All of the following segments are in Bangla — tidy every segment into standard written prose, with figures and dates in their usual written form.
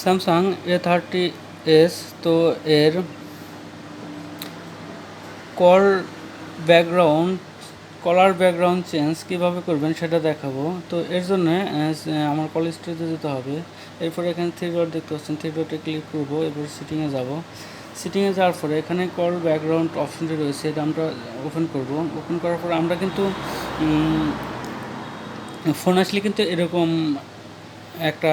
স্যামসাং A30s, তো এর কলার ব্যাকগ্রাউন্ড চেঞ্জ কীভাবে করবেন সেটা দেখাবো। তো এর জন্য আমার কল স্টোরেজে যেতে হবে। এরপরে এখানে থ্রি ডট দেখতে পাচ্ছেন, থ্রি ডটে ক্লিক করব। এরপর সিটিংয়ে যাব। সিটিংয়ে যাওয়ার পরে এখানে কল ব্যাকগ্রাউন্ড অপশনটি রয়েছে, এটা আমরা ওপেন করব। ওপেন করার পরে আমরা কিন্তু ফোন আসলে কিন্তু এরকম একটা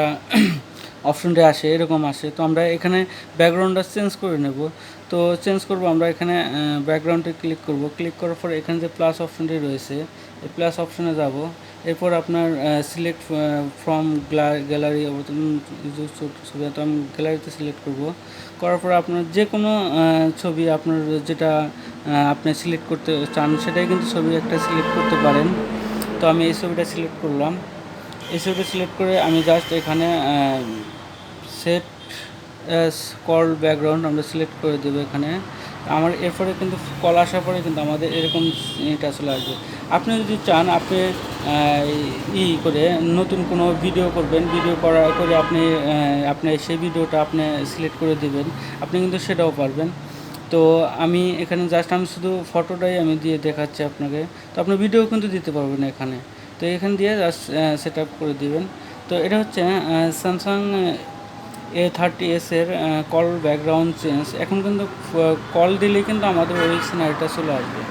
অপশনটা আসে, এরকম আসে। তো আমরা এখানে ব্যাকগ্রাউন্ডটা চেঞ্জ করে নেব। তো চেঞ্জ করব, আমরা এখানে ব্যাকগ্রাউন্ডে ক্লিক করব। ক্লিক করার পর এখানে যে প্লাস অপশনটি রয়েছে, এই প্লাস অপশনে যাব। এরপর আপনার সিলেক্ট ফ্রম গ্যালারি ছবি, তো আমি গ্যালারিতে সিলেক্ট করব। করার পর আপনার যে কোনো ছবি আপনার যেটা আপনি সিলেক্ট করতে চান সেটাই কিন্তু ছবি একটা সিলেক্ট করতে পারেন। তো আমি এই ছবিটা সিলেক্ট করলাম। এই ছবিটা সিলেক্ট করে আমি জাস্ট এখানে সেট অ্যাজ কল ব্যাকগ্রাউন্ড আমরা সিলেক্ট করে দেবো এখানে। আমার এরপরে কিন্তু কল আসার পরে কিন্তু আমাদের এরকম এটা চলে আসবে। আপনি যদি চান আপনি করে নতুন কোনো ভিডিও করবেন, ভিডিও করে আপনি সেই ভিডিওটা আপনি সিলেক্ট করে দেবেন, আপনি কিন্তু সেটাও পারবেন। তো আমি এখানে জাস্ট আমি শুধু ফটোটাই আমি দিয়ে দেখাচ্ছি আপনাকে। তো আপনি ভিডিও কিন্তু দিতে পারবেন এখানে। তো এখানে দিয়ে জাস্ট সেট আপ করে দিবেন। তো এটা হচ্ছে স্যামসাং A30s এর কল ব্যাকগ্রাউন্ড চেঞ্জ। এখন কিন্তু কল দিলেই কিন্তু আমাদের ওই সিনারিটা চলে আসবে।